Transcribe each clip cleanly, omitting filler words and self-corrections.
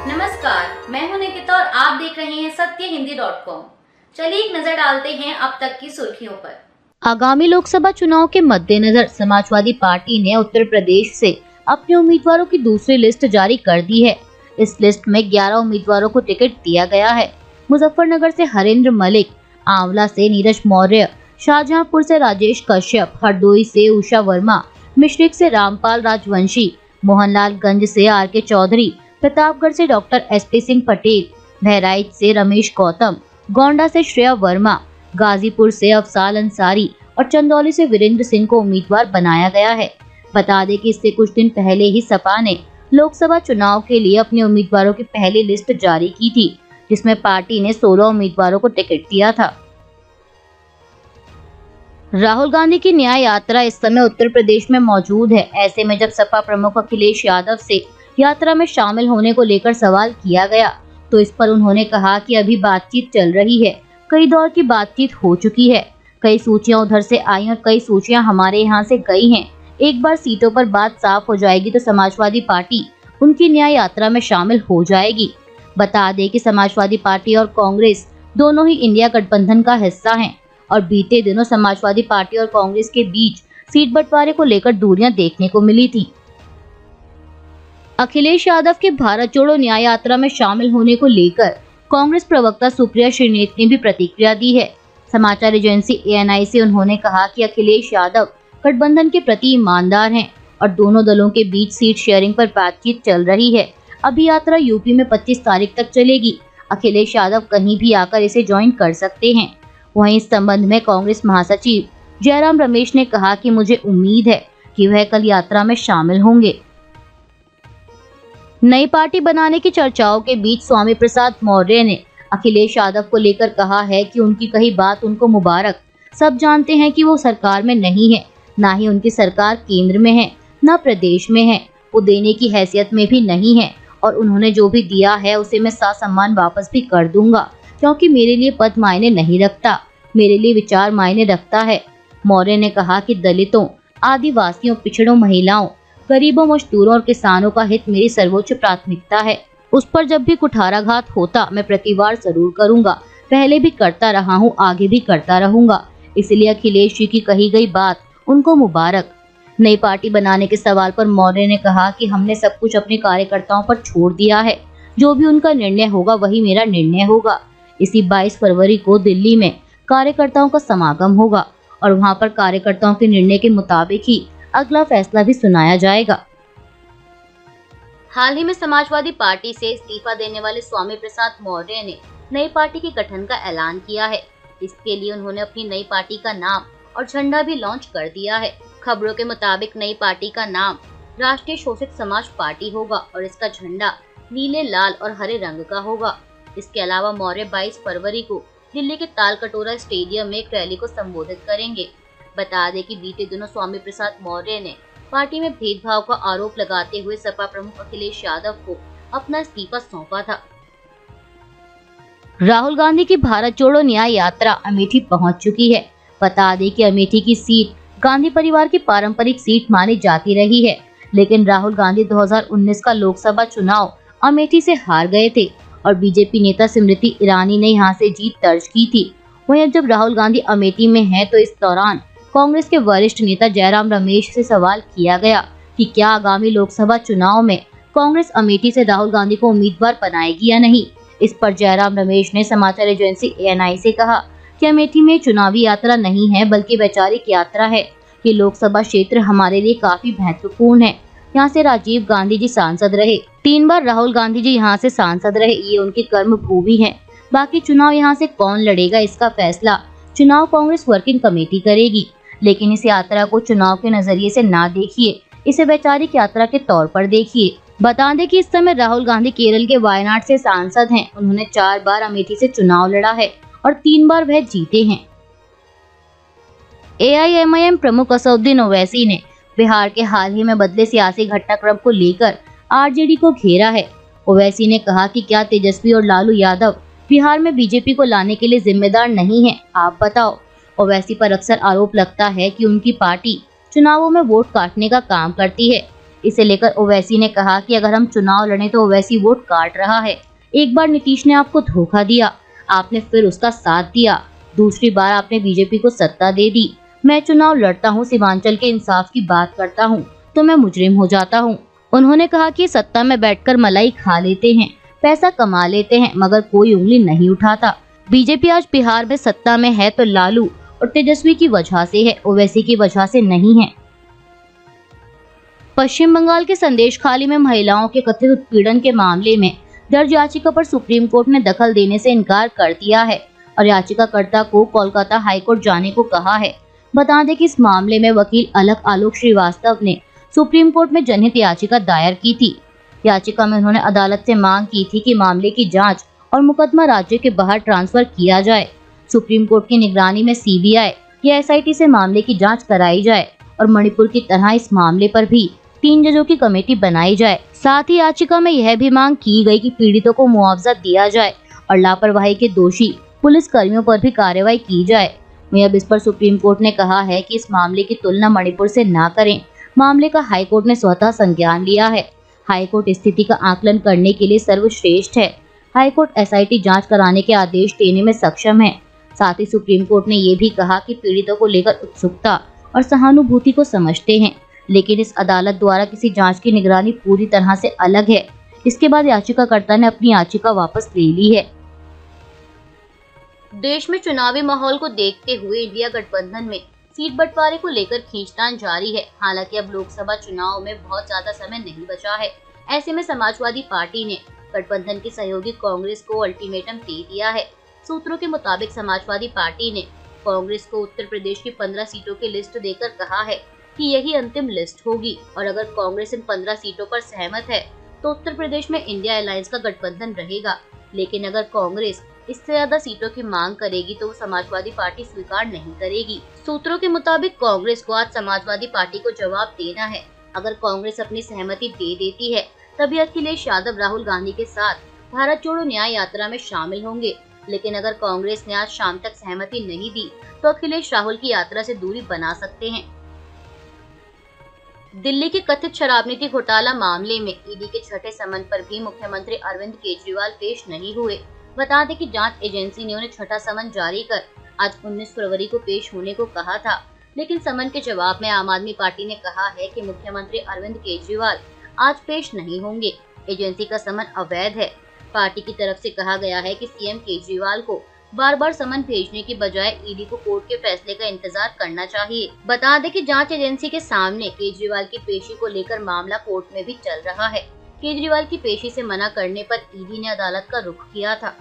नमस्कार, मैं हूं निकिता और आप देख रहे हैं सत्यहिंदी.com। चलिए एक नजर डालते हैं अब तक की सुर्खियों पर। आगामी लोकसभा चुनाव के मद्देनजर समाजवादी पार्टी ने उत्तर प्रदेश से अपने उम्मीदवारों की दूसरी लिस्ट जारी कर दी है। इस लिस्ट में 11 उम्मीदवारों को टिकट दिया गया है। मुजफ्फरनगर से हरेंद्र मलिक, आंवला से नीरज मौर्य, शाहजहांपुर से राजेश कश्यप, हरदोई से उषा वर्मा, मिश्रिख से रामपाल राजवंशी, मोहनलालगंज से आर.के. चौधरी, प्रतापगढ़ से डॉक्टर एस.पी. सिंह पटेल, बहराइच से रमेश गौतम, गोंडा से श्रेया वर्मा, गाजीपुर से अफसाल अंसारी और चंदौली से वीरेंद्र सिंह को उम्मीदवार बनाया गया है। बता दें कि इससे कुछ दिन पहले ही सपा ने लोकसभा चुनाव के लिए अपने उम्मीदवारों की पहली लिस्ट जारी की थी, जिसमें पार्टी ने 16 उम्मीदवारों को टिकट दिया था। राहुल गांधी की न्याय यात्रा इस समय उत्तर प्रदेश में मौजूद है। ऐसे में जब सपा प्रमुख अखिलेश यादव से यात्रा में शामिल होने को लेकर सवाल किया गया, तो इस पर उन्होंने कहा कि अभी बातचीत चल रही है, कई दौर की बातचीत हो चुकी है, कई सूचियां उधर से आई और कई सूचियां हमारे यहाँ से गई हैं। एक बार सीटों पर बात साफ हो जाएगी तो समाजवादी पार्टी उनकी न्याय यात्रा में शामिल हो जाएगी। बता दें कि समाजवादी पार्टी और कांग्रेस दोनों ही इंडिया गठबंधन का हिस्सा हैं और बीते दिनों समाजवादी पार्टी और कांग्रेस के बीच सीट बंटवारे को लेकर दूरियां देखने को मिली थी। अखिलेश यादव के भारत जोड़ो न्याय यात्रा में शामिल होने को लेकर कांग्रेस प्रवक्ता सुप्रिया श्रीनेत ने भी प्रतिक्रिया दी है। समाचार एजेंसी ANI से उन्होंने कहा कि अखिलेश यादव गठबंधन के प्रति ईमानदार हैं और दोनों दलों के बीच सीट शेयरिंग पर बातचीत चल रही है। अभी यात्रा यूपी में 25 तारीख तक चलेगी। अखिलेश यादव कहीं भी आकर इसे ज्वाइन कर सकते हैं। वहीं इस संबंध में कांग्रेस महासचिव जयराम रमेश ने कहा कि मुझे उम्मीद है कि वह कल यात्रा में शामिल होंगे। नई पार्टी बनाने की चर्चाओं के बीच स्वामी प्रसाद मौर्य ने अखिलेश यादव को लेकर कहा है कि उनकी कही बात उनको मुबारक। सब जानते हैं कि वो सरकार में नहीं है, ना ही उनकी सरकार केंद्र में है, ना प्रदेश में है, वो देने की हैसियत में भी नहीं है और उन्होंने जो भी दिया है उसे मैं ससम्मान वापस भी कर दूंगा, क्योंकि मेरे लिए पद मायने नहीं रखता, मेरे लिए विचार मायने रखता है। मौर्य ने कहा कि दलितों, आदिवासियों, पिछड़ों, महिलाओं, गरीबों, मजदूरों और किसानों का हित मेरी सर्वोच्च प्राथमिकता है। उस पर जब भी कुठाराघात होता मैं प्रतिवार जरूर करूंगा, पहले भी करता रहा हूं, आगे भी करता रहूंगा। इसलिए अखिलेश जी की कही गई बात उनको मुबारक। नई पार्टी बनाने के सवाल पर मौर्य ने कहा कि हमने सब कुछ अपने कार्यकर्ताओं पर छोड़ दिया है, जो भी उनका निर्णय होगा वही मेरा निर्णय होगा। इसी 22 फरवरी को दिल्ली में कार्यकर्ताओं का समागम होगा और वहां पर कार्यकर्ताओं के निर्णय के मुताबिक ही अगला फैसला भी सुनाया जाएगा। हाल ही में समाजवादी पार्टी से इस्तीफा देने वाले स्वामी प्रसाद मौर्य ने नई पार्टी के गठन का ऐलान किया है। इसके लिए उन्होंने अपनी नई पार्टी का नाम और झंडा भी लॉन्च कर दिया है। खबरों के मुताबिक नई पार्टी का नाम राष्ट्रीय शोषित समाज पार्टी होगा और इसका झंडा नीले, लाल और हरे रंग का होगा। इसके अलावा मौर्य 22 फरवरी को दिल्ली के तालकटोरा स्टेडियम में एक रैली को संबोधित करेंगे। बता दें कि बीते दिनों स्वामी प्रसाद मौर्य ने पार्टी में भेदभाव का आरोप लगाते हुए सपा प्रमुख अखिलेश यादव को अपना इस्तीफा सौंपा था। राहुल गांधी की भारत जोड़ो न्याय यात्रा अमेठी पहुंच चुकी है। बता दें कि अमेठी की सीट गांधी परिवार की पारंपरिक सीट मानी जाती रही है, लेकिन राहुल गांधी 2019 का लोकसभा चुनाव अमेठी से हार गए थे और बीजेपी नेता स्मृति ईरानी ने यहां से जीत दर्ज की थी। वहीं अब जब राहुल गांधी अमेठी में हैं, तो इस दौरान कांग्रेस के वरिष्ठ नेता जयराम रमेश से सवाल किया गया कि क्या आगामी लोकसभा चुनाव में कांग्रेस अमेठी से राहुल गांधी को उम्मीदवार बनाएगी या नहीं। इस पर जयराम रमेश ने समाचार एजेंसी ANI से कहा कि अमेठी में चुनावी यात्रा नहीं है, बल्कि वैचारिक यात्रा है। ये लोकसभा क्षेत्र हमारे लिए काफी महत्वपूर्ण है। यहाँ से राजीव गांधी जी सांसद रहे, 3 बार राहुल गांधी जी यहाँ से सांसद रहे, ये उनकी कर्म भूमि है। बाकी चुनाव यहाँ से कौन लड़ेगा, इसका फैसला चुनाव कांग्रेस वर्किंग कमेटी करेगी। लेकिन इस यात्रा को चुनाव के नजरिए से ना देखिए, इसे वैचारिक यात्रा के तौर पर देखिए। बता दें कि इस समय राहुल गांधी केरल के वायनाड से सांसद हैं। उन्होंने 4 बार अमेठी से चुनाव लड़ा है और 3 बार वह जीते हैं। AIMIM प्रमुख असदुद्दीन ओवैसी ने बिहार के हाल ही में बदले सियासी घटनाक्रम को लेकर RJD को घेरा है। ओवैसी ने कहा कि क्या तेजस्वी और लालू यादव बिहार में बीजेपी को लाने के लिए जिम्मेदार नहीं है, आप बताओ। ओवैसी पर अक्सर आरोप लगता है कि उनकी पार्टी चुनावों में वोट काटने का काम करती है। इसे लेकर ओवैसी ने कहा कि अगर हम चुनाव लड़े तो ओवैसी वोट काट रहा है। एक बार नीतीश ने आपको धोखा दिया, आपने फिर उसका साथ दिया। दूसरी बार आपने बीजेपी को सत्ता दे दी। मैं चुनाव लड़ता हूँ, सीमांचल के इंसाफ की बात करता हूँ तो मैं मुजरिम हो जाता हूँ। उन्होंने कहा कि सत्ता में बैठकर मलाई खा लेते हैं, पैसा कमा लेते हैं, मगर कोई उंगली नहीं उठाता। बीजेपी आज बिहार में सत्ता में है तो लालू और तेजस्वी की वजह से है, ओवैसी की वजह से नहीं है। पश्चिम बंगाल के संदेशखाली में महिलाओं के कथित उत्पीड़न के मामले में दर्ज याचिका पर सुप्रीम कोर्ट ने दखल देने से इनकार कर दिया है और याचिकाकर्ता को कोलकाता हाईकोर्ट जाने को कहा है। बता दें कि इस मामले में वकील अलख आलोक श्रीवास्तव ने सुप्रीम कोर्ट में जनहित याचिका दायर की थी। याचिका में उन्होंने अदालत से मांग की थी कि मामले की जांच और मुकदमा राज्य के बाहर ट्रांसफर किया जाए। सुप्रीम कोर्ट की निगरानी में सीबीआई या एसआईटी से मामले की जांच कराई जाए और मणिपुर की तरह इस मामले पर भी 3 जजों की कमेटी बनाई जाए। साथ ही याचिका में यह भी मांग की गई कि पीड़ितों को मुआवजा दिया जाए और लापरवाही के दोषी पुलिस कर्मियों पर भी कार्रवाई की जाए। वहीं अब इस पर सुप्रीम कोर्ट ने कहा है कि इस मामले की तुलना मणिपुर से ना करें। मामले का हाईकोर्ट ने स्वतः संज्ञान लिया है। हाईकोर्ट स्थिति का आकलन करने के लिए सर्वश्रेष्ठ है। हाईकोर्ट एसआईटी जांच कराने के आदेश देने में सक्षम है। साथ ही सुप्रीम कोर्ट ने ये भी कहा कि पीड़ितों को लेकर उत्सुकता और सहानुभूति को समझते हैं, लेकिन इस अदालत द्वारा किसी जांच की निगरानी पूरी तरह से अलग है। इसके बाद याचिकाकर्ता ने अपनी याचिका वापस ले ली है। देश में चुनावी माहौल को देखते हुए इंडिया गठबंधन में सीट बंटवारे को लेकर खींचतान जारी है। हालांकि अब लोकसभा चुनाव में बहुत ज्यादा समय नहीं बचा है। ऐसे में समाजवादी पार्टी ने गठबंधन की सहयोगी कांग्रेस को अल्टीमेटम दे दिया है। सूत्रों के मुताबिक समाजवादी पार्टी ने कांग्रेस को उत्तर प्रदेश की 15 सीटों की लिस्ट देकर कहा है कि यही अंतिम लिस्ट होगी और अगर कांग्रेस इन 15 सीटों पर सहमत है तो उत्तर प्रदेश में इंडिया अलायंस का गठबंधन रहेगा। लेकिन अगर कांग्रेस इससे ज्यादा सीटों की मांग करेगी तो वो समाजवादी पार्टी स्वीकार नहीं करेगी। सूत्रों के मुताबिक कांग्रेस को आज समाजवादी पार्टी को जवाब देना है। अगर कांग्रेस अपनी सहमति दे देती है तभी अखिलेश यादव राहुल गांधी के साथ भारत जोड़ो न्याय यात्रा में शामिल होंगे। लेकिन अगर कांग्रेस ने आज शाम तक सहमति नहीं दी तो अखिलेश राहुल की यात्रा से दूरी बना सकते हैं। दिल्ली के कथित शराब नीति घोटाला मामले में ईडी के छठे समन पर भी मुख्यमंत्री अरविंद केजरीवाल पेश नहीं हुए। बता दें कि जांच एजेंसी ने उन्हें छठा समन जारी कर आज 19 फरवरी को पेश होने को कहा था, लेकिन समन के जवाब में आम आदमी पार्टी ने कहा है कि मुख्यमंत्री अरविंद केजरीवाल आज पेश नहीं होंगे। एजेंसी का समन अवैध है। पार्टी की तरफ से कहा गया है कि सीएम केजरीवाल को बार बार समन भेजने की बजाय ईडी को कोर्ट के फैसले का इंतजार करना चाहिए। बता दें कि जांच एजेंसी के सामने केजरीवाल की पेशी को लेकर मामला कोर्ट में भी चल रहा है। केजरीवाल की पेशी से मना करने पर ईडी ने अदालत का रुख किया था।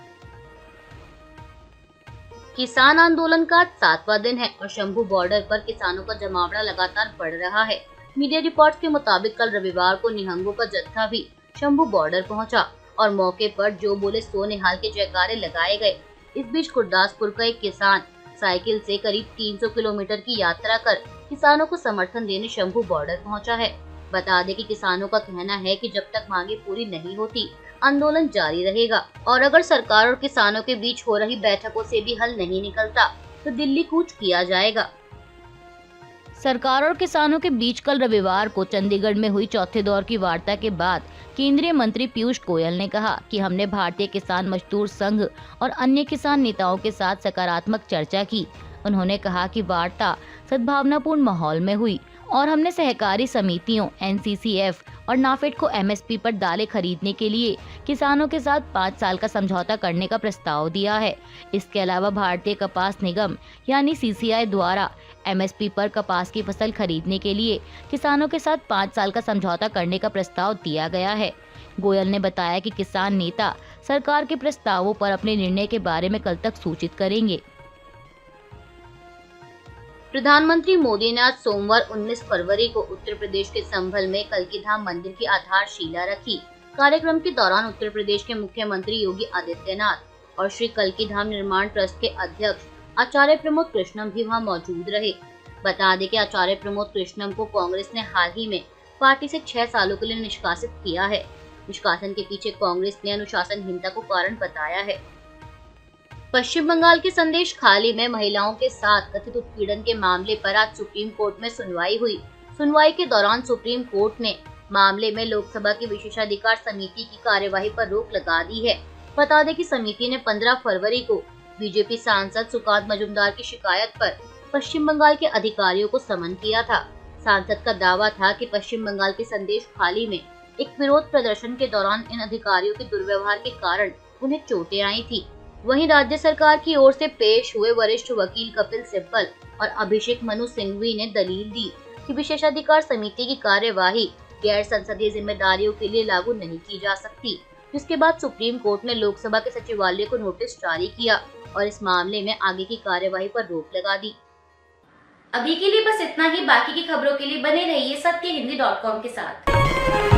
किसान आंदोलन का 7वां दिन है और शंभू बॉर्डर पर किसानों का जमावड़ा लगातार बढ़ रहा है। मीडिया रिपोर्ट्स के मुताबिक कल रविवार को निहंगों का जत्था भी शंभू बॉर्डर पहुंचा और मौके पर जो बोले सो निहाल के जयकारे लगाए गए। इस बीच गुरदासपुर का एक किसान साइकिल से करीब 300 किलोमीटर की यात्रा कर किसानों को समर्थन देने शंभू बॉर्डर पहुंचा है। बता दें कि किसानों का कहना है कि जब तक मांगे पूरी नहीं होती आंदोलन जारी रहेगा और अगर सरकार और किसानों के बीच हो रही बैठकों से भी हल नहीं निकलता तो दिल्ली कूच किया जाएगा। सरकार और किसानों के बीच कल रविवार को चंडीगढ़ में हुई चौथे दौर की वार्ता के बाद केंद्रीय मंत्री पीयूष गोयल ने कहा कि हमने भारतीय किसान मजदूर संघ और अन्य किसान नेताओं के साथ सकारात्मक चर्चा की। उन्होंने कहा कि वार्ता सद्भावनापूर्ण माहौल में हुई और हमने सहकारी समितियों एनसीसीएफ और नाफेड को एमएसपी पर दालें खरीदने के लिए किसानों के साथ 5 साल का समझौता करने का प्रस्ताव दिया है। इसके अलावा भारतीय कपास निगम यानी सीसीआई द्वारा एमएसपी पर कपास की फसल खरीदने के लिए किसानों के साथ 5 साल का समझौता करने का प्रस्ताव दिया गया है। गोयल ने बताया कि किसान नेता सरकार के प्रस्तावों पर अपने निर्णय के बारे में कल तक सूचित करेंगे। प्रधानमंत्री मोदी ने आज सोमवार 19 फरवरी को उत्तर प्रदेश के संभल में कल्की धाम मंदिर की आधारशिला रखी। कार्यक्रम के दौरान उत्तर प्रदेश के मुख्यमंत्री योगी आदित्यनाथ और श्री कल्की धाम निर्माण ट्रस्ट के अध्यक्ष आचार्य प्रमोद कृष्णम भी वहां मौजूद रहे। बता दें कि आचार्य प्रमोद कृष्णम को कांग्रेस ने हाल ही में पार्टी से 6 सालों के लिए निष्कासित किया है। निष्कासन के पीछे कांग्रेस ने अनुशासनहीनता को कारण बताया है। पश्चिम बंगाल के संदेशखाली में महिलाओं के साथ कथित उत्पीड़न के मामले पर आज सुप्रीम कोर्ट में सुनवाई हुई। सुनवाई के दौरान सुप्रीम कोर्ट ने मामले में लोकसभा की विशेषाधिकार समिति की कार्यवाही पर रोक लगा दी है। बता दें कि समिति ने 15 फरवरी को बीजेपी सांसद सुकांत मजूमदार की शिकायत पर पश्चिम बंगाल के अधिकारियों को समन किया था। सांसद का दावा था कि पश्चिम बंगाल के संदेश खाली में एक विरोध प्रदर्शन के दौरान इन अधिकारियों के दुर्व्यवहार के कारण उन्हें चोटें आई थी। वहीं राज्य सरकार की ओर से पेश हुए वरिष्ठ वकील कपिल सिब्बल और अभिषेक मनु सिंघवी ने दलील दी कि विशेषाधिकार समिति की कार्यवाही गैर संसदीय जिम्मेदारियों के लिए लागू नहीं की जा सकती, जिसके बाद सुप्रीम कोर्ट ने लोकसभा के सचिवालय को नोटिस जारी किया और इस मामले में आगे की कार्यवाही पर रोक लगा दी। अभी के लिए बस इतना ही। बाकी की खबरों के लिए बने रहिए सत्यहिंदी.com के साथ।